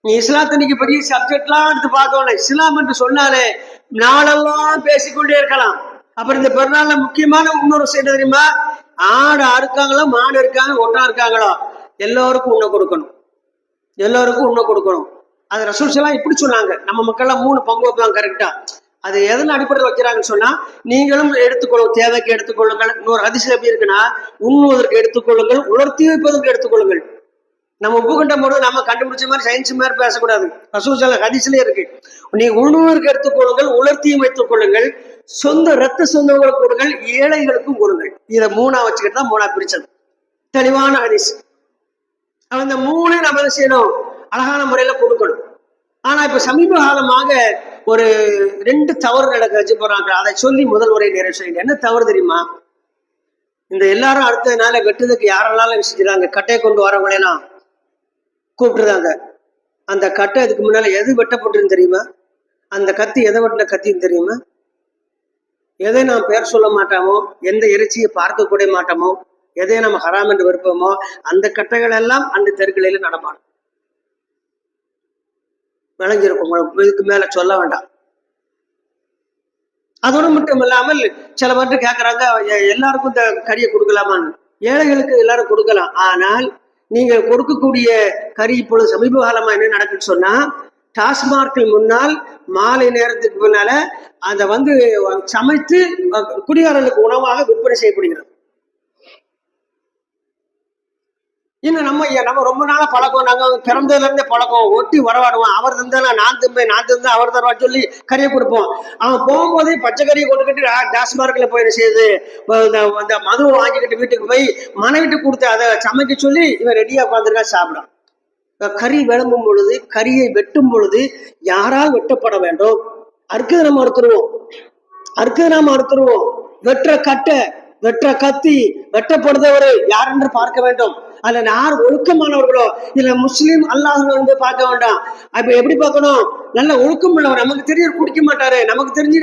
நீ இஸ்லாத்தனைக்கு பெரிய சப்ஜெக்ட்லாம் எடுத்து பார்க்கணும். இஸ்லாம் என்று சொன்னாலே நாளெல்லாம் பேசிக்கொண்டே இருக்கலாம். அப்புறம் இந்த பெருநாள்ல முக்கியமான இன்னொரு விஷயம் தெரியுமா? ஆடு அறுக்காங்களோ, மாடு இருக்காங்க, ஒட்டா இருக்காங்களோ, எல்லோருக்கும் உண்ண கொடுக்கணும். எல்லோருக்கும் உண்ண கொடுக்கணும். அது ரசூல் ஸல்லல்லாஹு இப்படி சொன்னாங்க. நம்ம மக்கள்லாம் 3 பங்கு வைப்பாங்க கரெக்டா. அது எதன் அடிப்படையில் வைக்கிறாங்கன்னு சொன்னா, நீங்களும் எடுத்துக்கொள்ளும், தேவைக்கு எடுத்துக்கொள்ளுங்கள். இன்னொரு ஹதீஸ்ல எப்படி இருக்குன்னா, உண்ணுவதற்கு எடுத்துக்கொள்ளுங்கள், உலர்த்தி வைப்பதற்கு எடுத்துக்கொள்ளுங்கள். நம்ம உப்பு கண்டம் போது நம்ம கண்டுபிடிச்ச மாதிரி சயின்ஸ் மாதிரி பேசக்கூடாது. ரசூல் ஸல்லல்லாஹு ஹதீஸ்லயே இருக்கு. நீ உண்ணுவதற்கு எடுத்துக்கொள்ளுங்கள், உலர்த்தியும் வைத்துக் கொள்ளுங்கள், சொந்த ரத்த சொந்தங்களுக்கு கொடுங்கள், ஏழைகளுக்கும் கொடுங்கள். இதை 3ஆ வச்சுக்கிட்டு தான் 3ஆ பிரிச்சது. தெளிவான ஹதீஸ். அந்த 3 நம்ம என்ன செய்யணும்? அழகான முறையில கொடுக்கணும். ஆனா இப்ப சமீப காலமாக ஒரு 2 தவறு நடக்க வச்சு போறாங்க. அதை சொல்லி முதல் உரை நிறைவு செய்யுங்க. என்ன தவறு தெரியுமா? இந்த எல்லாரும் அடுத்ததுனால வெட்டுறதுக்கு யாரெல்லாம் செஞ்சுறாங்க, கட்டையை கொண்டு வரவங்களேனா கூப்பிட்டுருந்தாங்க. அந்த கட்டை இதுக்கு முன்னால எது வெட்டப்பட்டுன்னு தெரியுமா? அந்த கத்தி எதை வெட்டின கத்தின்னு தெரியுமா? எதை நாம் பெயர் சொல்ல மாட்டோமோ, எந்த இறைச்சியை பார்க்க கூட மாட்டோமோ, எதை நம்ம ஹராம் என்று விருப்பமோ, அந்த கட்டைகள் எல்லாம் அந்த தெருக்களில நடமாடும். விளங்கியிருக்கும். இதுக்கு மேல சொல்ல வேண்டாம். அதோடு மட்டும் இல்லாமல் சில பேர் கேட்கறாங்க, எல்லாருக்கும் இந்த கறியை கொடுக்கலாமான்னு. ஏழைகளுக்கு எல்லாரும் கொடுக்கலாம். ஆனால் நீங்க கொடுக்கக்கூடிய கறி இப்பொழுது சமீப காலமா என்ன நடக்குன்னு சொன்னா, டாஸ்மார்க்கில் முன்னால் மாலை நேரத்துக்கு முன்னால அதை சமைத்து குடிகாரர்களுக்கு உணவாக விற்பனை செய்யப்படுகிறது. இன்னும் நம்ம ரொம்ப நாளா பழக்கம். நாங்க பிறந்ததுல இருந்தே பழக்கம். ஒட்டி வரவாடுவோம். அவர் தந்தா நான் திம்பேன், நான் தந்தா அவர் தருவா சொல்லி கறியை கொடுப்போம். அவன் போகும்போதே பச்சை கறியை கொண்டுக்கிட்டு டாஸ்மார்க்ல போய் செய்யுது, இந்த மதுவை வாங்கிக்கிட்டு வீட்டுக்கு போய் மனைவிட்டு கொடுத்து அதை சமைக்க சொல்லி இவன் ரெடியா உட்காந்துருக்கா சாப்பிடும். கறி விளம்பும் பொழுது, கறியை வெட்டும் பொழுது யாரால் வெட்டப்பட வேண்டும்? அறுக்குது நம்ம அறுத்துருவோம். வெற்ற கட்டை, வெற்ற கத்தி, வெட்டப்படுதவர் யார் என்று பார்க்க வேண்டும். அதுல யார் ஒழுக்கமானவர்களோ, இதுல முஸ்லீம் அல்லாஹ் பார்க்க வேண்டாம். அப்ப எப்படி பார்க்கணும்? நல்ல ஒழுக்கம் உள்ளவர். நமக்கு தெரியும் குடிக்க மாட்டாரு, நமக்கு தெரிஞ்சு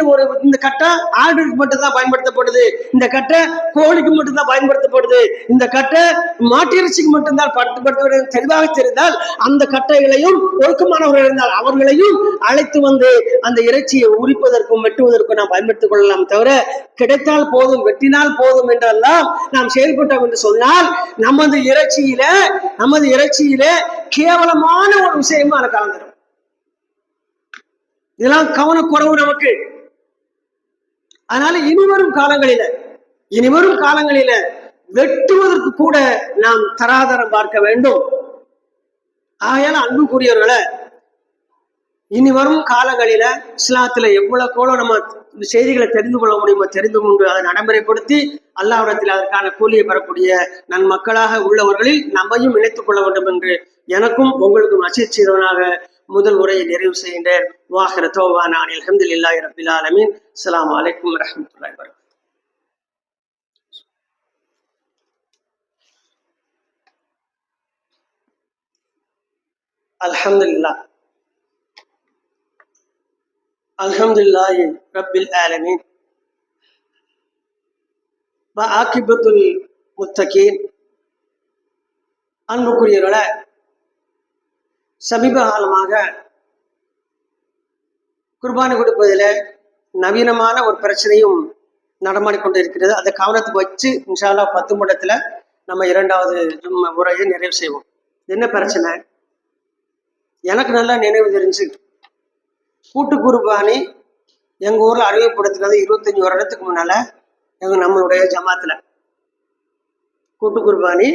இந்த கட்டை ஆடுக்கு மட்டும் தான் பயன்படுத்தப்படுது, இந்த கட்டை கோழிக்கு மட்டும் தான் பயன்படுத்தப்படுது, இந்த கட்டை மாட்டு இறைச்சிக்கு மட்டும்தான் பயன்படுத்தப்படுது தெளிவாக தெரிந்தால், அந்த கட்டைகளையும் ஒழுக்கமானவர்கள் இருந்தால் அவர்களையும் அழைத்து வந்து அந்த இறைச்சியை உரிப்பதற்கும் வெட்டுவதற்கும் நாம் பயன்படுத்திக் கொள்ளலாம். தவிர கிடைத்தால் போதும், வெட்டினால் போதும் என்றெல்லாம் நாம் செயல்பட்டோம் என்று சொன்னால் நமது இறைச்சியில கேவலமான ஒரு விஷயமா கலந்துடும். இதெல்லாம் கவனக்குறவு நமக்கு. அதனால இனிவரும் காலங்களில வெட்டுவதற்கு கூட நாம் தராதரம் பார்க்க வேண்டும். ஆகையால அன்புக்குரியவர்களை, இனி வரும் காலங்களில இஸ்லாத்துல எவ்வளவு நம்ம செய்திகளை தெரிந்து கொள்ள முடியுமோ தெரிந்து கொண்டு அதை நடைமுறைப்படுத்தி அல்லாஹ்விடத்தில் அதற்கான கூலியை பெறக்கூடிய நன்மக்களாக உள்ளவர்களில் நம்மையும் இணைத்துக் கொள்ள வேண்டும் என்று எனக்கும் உங்களுக்கும் நசீஹத் செய்தவனாக முதல் உரையை நிறைவு செய்கின்றேன். வாஹிர தௌவானா அல்ஹம்துலில்லாஹி ரப்பில் ஆலமீன். அஸ்ஸலாமு அலைக்கும் வரஹ்மத்துல்லாஹி வபரகாத்துஹு. அல்ஹம்துலில்லாஹி ரப்பில் ஆலமீன் வஆகிபத்துல் முத்தகீன். அன்புக்குரியவர்களே, சமீப காலமாக குர்பானி கொடுப்பதில் நவீனமான ஒரு பிரச்சனையும் நடமாடிக்கொண்டிருக்கிறது. அதை கவனத்துக்கு வச்சு இன்ஷா அல்லாஹ் 10 நிமிடத்துல நம்ம 2வது உரையை நிறைவு செய்வோம். என்ன பிரச்சனை? எனக்கு நல்லா நினைவு தெரிஞ்சு கூட்டு குர்பானி எங்க ஊர்ல அறிமுகப்படுத்தினது 25 வருடத்துக்கு முன்னால. நம்மளுடைய ஜமாத்துல கூட்டு குர்பானி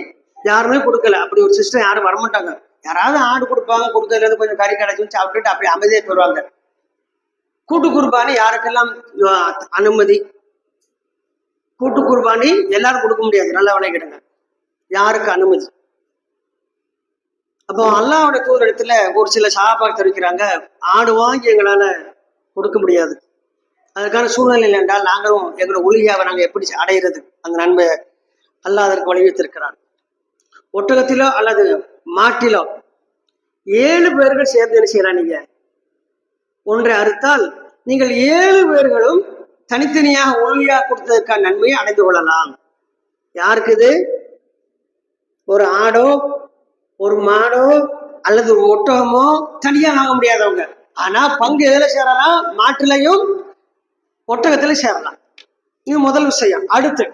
யாருமே கொடுக்கல. அப்படி ஒரு சிஸ்டம் யாரும் வரமாட்டாங்க. யாராவது ஆடு கொடுப்பாங்க, கொடுக்கறதுல இருந்து கொஞ்சம் கறி கிடைக்கும் சாப்பிட்டுட்டு அப்படி அமைதியாக போயிடுவாங்க. கூட்டு குர்பானி யாருக்கெல்லாம் அனுமதி? கூட்டு குர்பானி எல்லாரும் கொடுக்க முடியாது, நல்லா விளையாடுங்க. யாருக்கு அனுமதி? அப்போ அல்லாஹ்வோட தூதர் இடத்துல ஒரு சில சஹாபாக்கள் தெரிவிக்கிறாங்க, ஆடு வாங்கி எங்களால கொடுக்க முடியாது, அதுக்கான சூழ்நிலை என்றால் நாங்களும் எங்களோட உலியாவை நாங்கள் எப்படி அடையிறது? அந்த நன்மை அல்லாஹ் அதற்கு வலியுறுத்திருக்கிறார். ஒட்டகத்திலோ அல்லது மாட்டிலோ 7 பேர்கள் சேர்ந்து என்ன செய்யலாம்? நீங்க ஒன்றை அறுத்தால் நீங்கள் 7 பேர்களும் தனித்தனியாக ஒலியா கொடுத்ததற்கான நன்மையை அடைந்து கொள்ளலாம். யாருக்கு இது? ஒரு ஆடோ ஒரு மாடோ அல்லது ஒரு ஒட்டகமோ தனியா வாங்க முடியாதவங்க. ஆனா பங்கு எதுல சேரலாம்? மாட்டிலையும் ஒட்டகத்திலும் சேரலாம். இது முதல் விஷயம். அடுத்து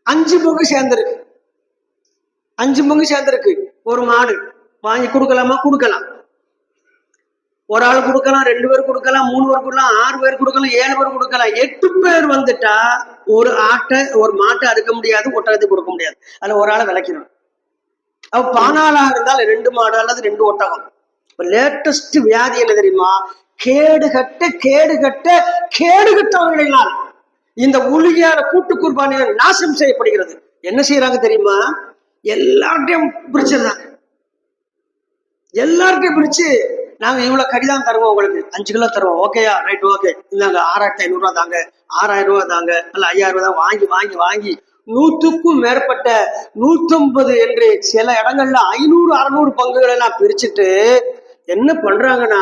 5 பங்கு சேர்ந்திருக்கு. 5 பங்கு சேர்ந்திருக்கு. ஒரு மாடு வாங்கி கொடுக்கலாமா? கொடுக்கலாம். ஒரு ஆள் கொடுக்கலாம், 2 பேர் கொடுக்கலாம், 3 பேர் கொடுக்கலாம், 6 பேர் கொடுக்கலாம், 7 பேர் கொடுக்கலாம். 8 பேர் வந்துட்டா ஒரு மாட்டை அறுக்க முடியாது, ஒட்டகத்தை கொடுக்க முடியாது. அதுல ஒரு ஆளை விளக்கணும். அப்ப 14 இருந்தால் 2 மாடு அல்லது 2 ஒட்டகம். லேட்டஸ்ட் வியாதி என்ன தெரியுமா? கேடுகட்டவர்களினால் இந்த உலகியான கூட்டு குர்பானிகள் நாசம் செய்யப்படுகிறது. என்ன செய்யறாங்க தெரியுமா? எல்லார்ட்டையும் பிரிச்சிருந்தாங்க. எல்லார்ட்டையும் பிரிச்சு, நாங்க இவ்வளவு கறிதான் தருவோம், உங்களுக்கு 5 கிலோ தருவோம், ஓகேயா? ரைட், ஓகே, இந்தாங்க 6500 தாங்க, 6000 தாங்க, அல்ல 5000 தான். வாங்கி வாங்கி வாங்கி 100க்கும் மேற்பட்ட 150 என்று சில இடங்கள்ல 500 600 பங்குகளை எல்லாம் பிரிச்சுட்டு என்ன பண்றாங்கன்னா,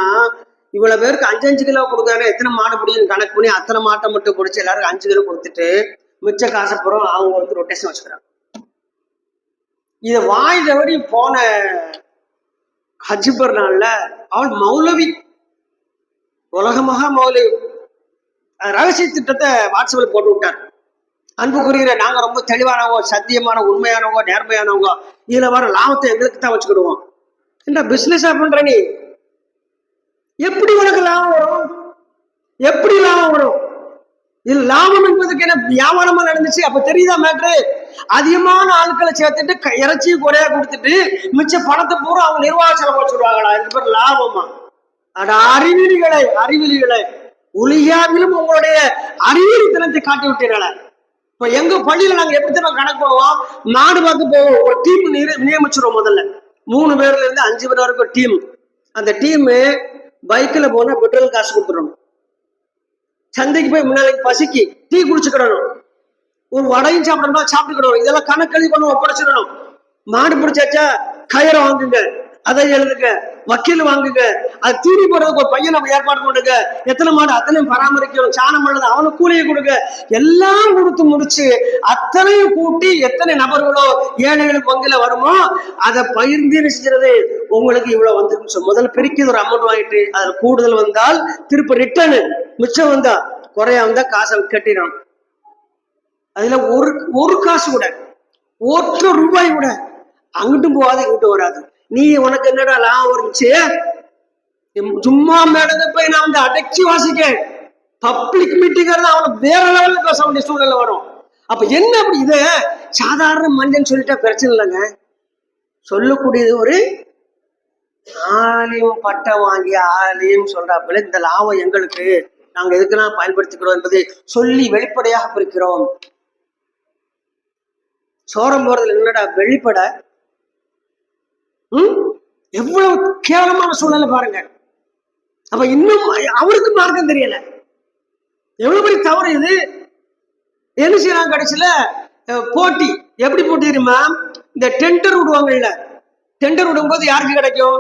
இவ்வளவு பேருக்கு 5 கிலோ கொடுக்குறாங்க, எத்தனை மாடு பிடிக்கும் கணக்கு பண்ணி அத்தனை மாட்டை மட்டும் பிடிச்சி எல்லாருக்கும் 5 கிலோ கொடுத்துட்டு மிச்ச காசப்புறம் அவங்க வந்து ரொட்டேஷன் வச்சுக்கிறாங்க. இதை வாய்தவடி போன ஹஜ்ஜிபர் நாள்ல அவள் மௌலவி, உலகமாக மௌலவி ரகசிய திட்டத்தை வாட்ஸ்அப்ல போட்டு விட்டார். அன்புக்குரிய, நாங்க ரொம்ப தெளிவானவங்க, சத்தியமான, உண்மையானவங்க, நேர்மையானவங்க, இதுல வர லாபத்தை எங்களுக்கு தான் வச்சுக்கிடுவோம். என்ன பிசினஸா பண்ற நீ? எப்படி உனக்கு லாபம் வரும்? எப்படி லாபம் வரும்? இது லாபம் என்பதுக்கு என்ன வியாபாரமா நடந்துச்சு? அப்ப தெரியுதா மேட்ரு? அதிகமான ஆட்களை சேர்த்துட்டு இறைச்சி குறையா கொடுத்துட்டு மிச்ச பணத்தை பூரா அவங்க நிர்வாக செலவு வச்சுருவாங்களா? இது பேர் லாபமா? அட அறிவிலிகளை உலகியாவிலும் உங்களுடைய அறிவியலித்தனத்தை காட்டி விட்டீர்களா? இப்ப எங்க பள்ளியில நாங்க எப்படி தான் கணக்கு பண்ணுவோம்? நாடு பார்த்து போவோம். ஒரு டீம் நியமிச்சிருவோம். முதல்ல 3 பேர்ல இருந்து 5 பேர் வரைக்கும் டீம். அந்த டீம் பைக்ல போனா பெட்ரோல் காசு கொடுத்துடணும். சந்தைக்கு போய் முன்னாடி பசிக்கு டீ குடிச்சுக்கிடணும். ஒரு வடையும் சாப்பிடணும், சாப்பிட்டுக்கிடணும். இதெல்லாம் கணக்கெழுதி கொண்டு ஒப்படைச்சிடணும். மாடு பிடிச்சாச்சா கயிறை வாங்குங்க, அதை எழுதுங்க, வக்கீல் வாங்குங்க, அது தீனி போடுறதுக்கு ஒரு பையனை ஏற்பாடு பண்ணுங்க, எத்தனை மாடு அத்தனையும் பராமரிக்கணும், சாணம் பண்ணுது, அவனுக்கு கூலியை கொடுங்க, எல்லாம் கொடுத்து முடிச்சு அத்தனையும் கூட்டி எத்தனை நபர்களோ 7 பங்குல வருமோ அதை பகிர்ந்து செஞ்சுறது. உங்களுக்கு இவ்வளவு வந்து முதல்ல பிரிக்கிறது ஒரு அமௌண்ட் வாங்கிட்டு அதுல கூடுதல் வந்தால் திருப்ப ரிட்டர்னு, மிச்சம் வந்தா குறையா வந்தா காசை கட்டிடணும். அதுல ஒரு காசு கூட, 1 ரூபாய் கூட அங்கிட்டும் போகாது இங்கிட்டும் வராது. நீ உனக்கு என்னடா லாபம் இருந்துச்சு? சும்மா மேடங்க போய் நான் வந்து அடைச்சி வாசிக்க பப்ளிக் மீட்டிங் அவனுக்கு வேற லெவல்ல பேச வேண்டிய சூழ்நிலை வரும். அப்ப என்ன அப்படி? இத சாதாரண மனிதன் சொல்லிட்டா பிரச்சனை இல்லைங்க. சொல்லக்கூடியது ஒரு ஆலயம் பட்டம் வாங்கிய ஆலயம் சொல்றாப்புல இந்த லாபம் எங்களுக்கு, நாங்க எதுக்கெல்லாம் பயன்படுத்திக்கிறோம் என்பதை சொல்லி வெளிப்படையாக பிரிக்கிறோம். சோரம் போறதுல என்னடா வெளிப்பட? எவ்வளவு கேவலமான சூழ்நிலை பாருங்க. அப்ப இன்னும் அவருக்கு மார்க்கம் தெரியல. எவ்வளவு பெரிய தவறு இது. என்ன செய்யலாம்? கடைசியில போட்டி எப்படி போட்டி தெரியுமா? இந்த டெண்டர் விடுவாங்கல்ல, டெண்டர் விடும்போது யாருக்கு கிடைக்கும்?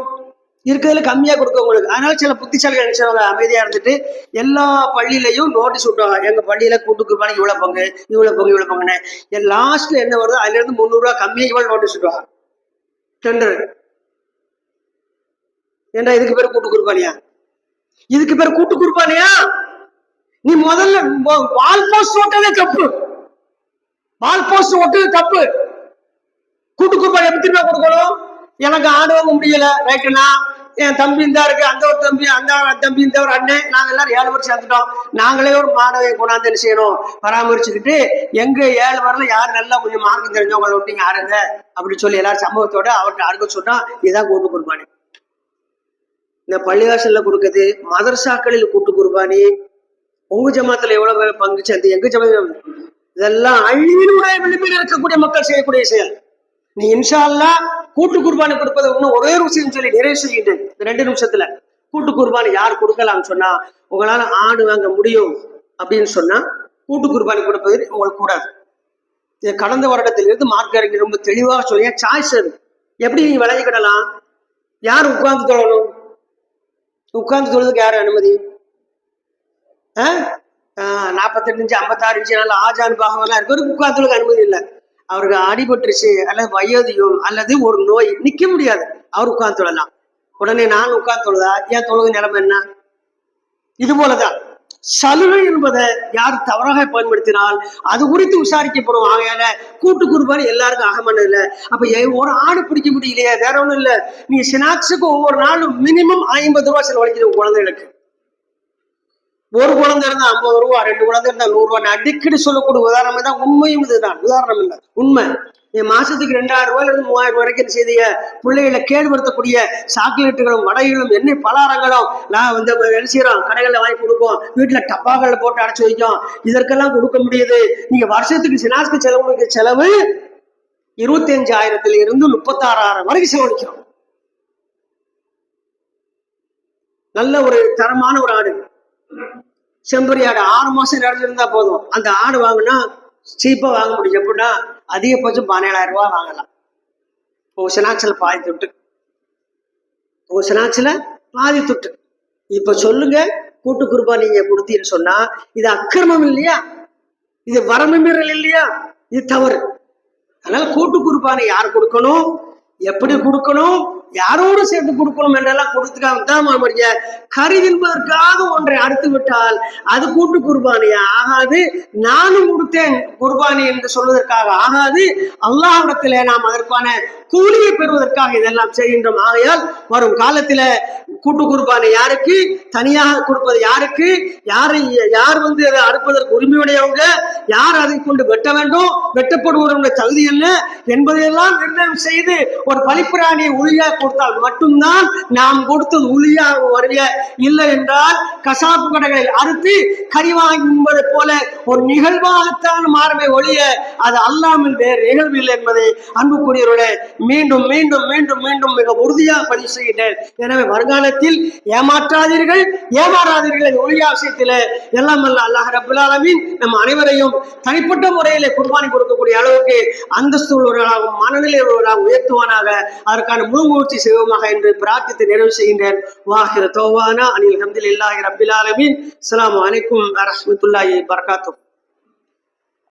இருக்கிறதுல கம்மியா கொடுக்கவங்களுக்கு. அதனால சில புத்திசாலிகள் நினைச்சவங்க அமைதியா இருந்துட்டு எல்லா பள்ளியிலையும் நோட்டீஸ் விட்டுவாங்க, எங்க பள்ளியில கூட்டு குர்பானி இவ்வளவு பங்கு, இவ்வளவு பங்கு, இவ்வளவு பங்குன்னு. லாஸ்ட்ல என்ன வருதோ அதுல இருந்து 300 ரூபாய் கம்மியா இவ்வளவு நோட்டீஸ் விட்டுவாங்க. டெண்டர் ஏண்டா இதுக்கு பேர் கூட்டு குர்பானியா? இதுக்கு பேர் கூட்டு குர்பானியா? நீ முதல்ல வால் போஸ்ட் ஓட்டவே தப்பு. வால் போஸ்ட் ஓட்டவே தப்பு. கூட்டு குர்பானி எப்படி கொடுக்கணும்? எனக்கு ஆடு வாங்க முடியல, ரைட்டுனா என் தம்பி இந்த இருக்கு, அந்த ஒரு தம்பி, அந்த தம்பி, இந்த ஒரு அண்ணன், நாங்க எல்லாரும் 7 பேர் சேர்ந்துட்டோம், நாங்களே ஒரு மாணவியை கொண்டாந்து என்ன செய்யணும், பராமரிச்சுக்கிட்டு எங்க 7 பேர்ல யார் நல்லா கொஞ்சம் மார்க்கம் தெரிஞ்சவங்களை விட்டீங்க ஆறுங்க அப்படின்னு சொல்லி எல்லாரும் சம்பவத்தோட அவர்கிட்ட அருக சொன்னா இதுதான் கூட்டு குர்பானி. இந்த பள்ளிவாசல்ல கொடுக்குது, மதரசாக்களில் கூட்டு குர்பானி, உங்க ஜமாத்துல எவ்வளவு பேர் பங்கு சேர்ந்து எங்க ஜமாத், இதெல்லாம் அழிவினுடைய விளிம்பில் இருக்கக்கூடிய மக்கள் செய்யக்கூடிய செயல். நீ இன்ஷா அல்லாஹ் கூட்டு குர்பானி கொடுப்பது இன்னும் ஒரே ஒரு விஷயம் சொல்லி நிறைவு செய்கிட்டேன் 2 நிமிஷத்துல. கூட்டு குர்பானி யார் கொடுக்கலாம்னு சொன்னா, உங்களால ஆடு வாங்க முடியும் அப்படின்னு சொன்னா கூட்டு குர்பானி கொடுப்பது உங்களுக்கு கூடாது. கடந்த வருடத்திலிருந்து மார்க் அறிஞர் ரொம்ப தெளிவாக சொல்லிய சாய்ஸ் அது. எப்படி நீங்க விளங்கிக்கிடலாம்? யார் உட்கார்ந்து தொழணும்? உட்கார்ந்து தொழுதுக்கு யாரு அனுமதி? 48 இன்ச்சு 56 இன்ச்சு நல்ல ஆஜான் பாகவெல்லாம் இருக்கிறதுக்கு உட்கார்ந்து தொழுக அனுமதி இல்லை. அவருக்கு அடிபட்டுருச்சு அல்லது வயோதிகம் அல்லது ஒரு நோய், நிக்க முடியாது, அவர் உட்கார்ந்து தொழலாம். உடனே நான் உட்கார்ந்து தொழுதா ஏன் தொழுகை நிலைமை என்ன? இது போலதான் சலுகை என்பதை யார் தவறாக பயன்படுத்தினால் அது குறித்து விசாரிக்கப்படும். ஆகையால கூட்டு குர்பானி எல்லாருக்கும் அகமன இல்லை. அப்ப ஒரு ஆடு பிடிக்க முடியலையே, வேற ஒண்ணும் இல்லை, நீ ஸ்நாக்ஸுக்கு ஒவ்வொரு நாளும் மினிமம் 50 ரூபாய் செலவழிக்கணும் குழந்தைகளுக்கு. ஒரு குழந்தை இருந்தா 50 ரூபா, 2 குழந்தை இருந்தா 100 ரூபாய். அடிக்கடி சொல்லக்கூடிய உதாரணம் தான், உண்மையும் இதுதான், உதாரணம் இல்லை உண்மை. மாசத்துக்கு 2000 ரூபாயில இருந்து 3000 ரூபாய் வரைக்கும் செய்திய பிள்ளைகளை கேடுபடுத்தக்கூடிய சாக்லேட்டுகளும் வடைகளும் எண்ணெய் பலகாரங்களும் நான் வந்து என்ன செய்யறோம், கடைகளில் வாங்கி கொடுப்போம், வீட்டுல டப்பாக்கள் போட்டு அடைச்சு வைக்கும். இதற்கெல்லாம் கொடுக்க முடியுது. நீங்க வருஷத்துக்கு சினாஸ்க்கு செலவு 25,000 இருந்து 36,000 வரைக்கும் செலவழிக்கிறோம். நல்ல ஒரு தரமான ஒரு ஆடு, செம்பரி ஆடு 6 மாசம் நிறைஞ்சிருந்தா போதும். அந்த ஆடு வாங்கினா சீப்பா வாங்க முடியும். எப்படின்னா அதிகபட்சம் 17,000 ரூபாய் வாங்கலாம். உங்க ஸ்நாக்ஸ்ல பாதி தொட்டு, உங்க ஸ்நாக்ஸ்ல பாதி தொட்டு. இப்ப சொல்லுங்க, கூட்டு குர்பானி நீங்க கொடுத்தீங்கன்னு சொன்னா இது அக்கிரமம் இல்லையா? இது வரம்பு மீறல் இல்லையா? இது தவறு. அதனால கூட்டு குர்பானி யார் கொடுக்கணும், எப்படி கொடுக்கணும், யாரோடு சேர்த்து கொடுக்கணும் என்றெல்லாம் கொடுத்துக்காக கறி என்பதற்காக ஒன்றை அறுத்து விட்டால் அது கூட்டு குர்பானியா ஆகாது. நானும் கொடுத்தேன் குர்பானி என்று சொல்வதற்காக ஆகாது. அல்லாஹ்விடத்திலே நாம் அதற்கான கூலியை பெறுவதற்காக இதெல்லாம் செய்கின்றோம். ஆகையால் வரும் காலத்தில கூட்டு குர்பானை யாருக்கு, தனியாக கொடுப்பது யாருக்கு, யார் வந்து அதை அறுப்பதற்கு உரிமையுடையவங்க, யார் அதை கொண்டு வெட்ட வேண்டும், வெட்டப்படுவதற்குடைய தகுதி என்ன என்பதையெல்லாம் நிர்ணயம் செய்து ஒரு பலிப்பிராணியை உளியா கொடுத்தால் மட்டும்தான் நாம் கொடுத்தது உளியாக வருக. இல்லை என்றால் கசாப்பு கடைகளில் அறுத்து கறி வாங்கி உண்பதை போல ஒரு நிகழ்வாகத்தான் மாறவே ஒழிய அது அல்லாமல் வேறு நிகழ்வு இல்லை என்பதை அன்புக்குரியவர்களே மீண்டும் மீண்டும் மீண்டும் மீண்டும் மிக உறுதியாக பதிவு செய்கின்றேன். எனவே வருங்காலத்தில் ஏமாற்றாதீர்கள், ஏமாறாதீர்கள். ஒளியா விஷயத்தில் எல்லாம் அல்ல அல்லாஹ் ரப்பல் ஆலமீன் நம் அனைவரையும் தனிப்பட்ட முறையிலே குர்பானி கொடுக்கக்கூடிய அளவுக்கு அந்தஸ்து உள்ளவர்களாகவும் மனநிலை உள்ளவர்களாக உயர்த்துவானாக. அதற்கான முழு முயற்சி செய்வோமாக என்று பிரார்த்தித்து நிறைவு செய்கின்றேன். வாஹிர தௌவானா அனில் ஹம்துலில்லாஹி ரப்பில் ஆலமீன். அஸ்ஸலாமு அலைக்கும் வரஹ்மத்துல்லாஹி வபரகாத்துஹு.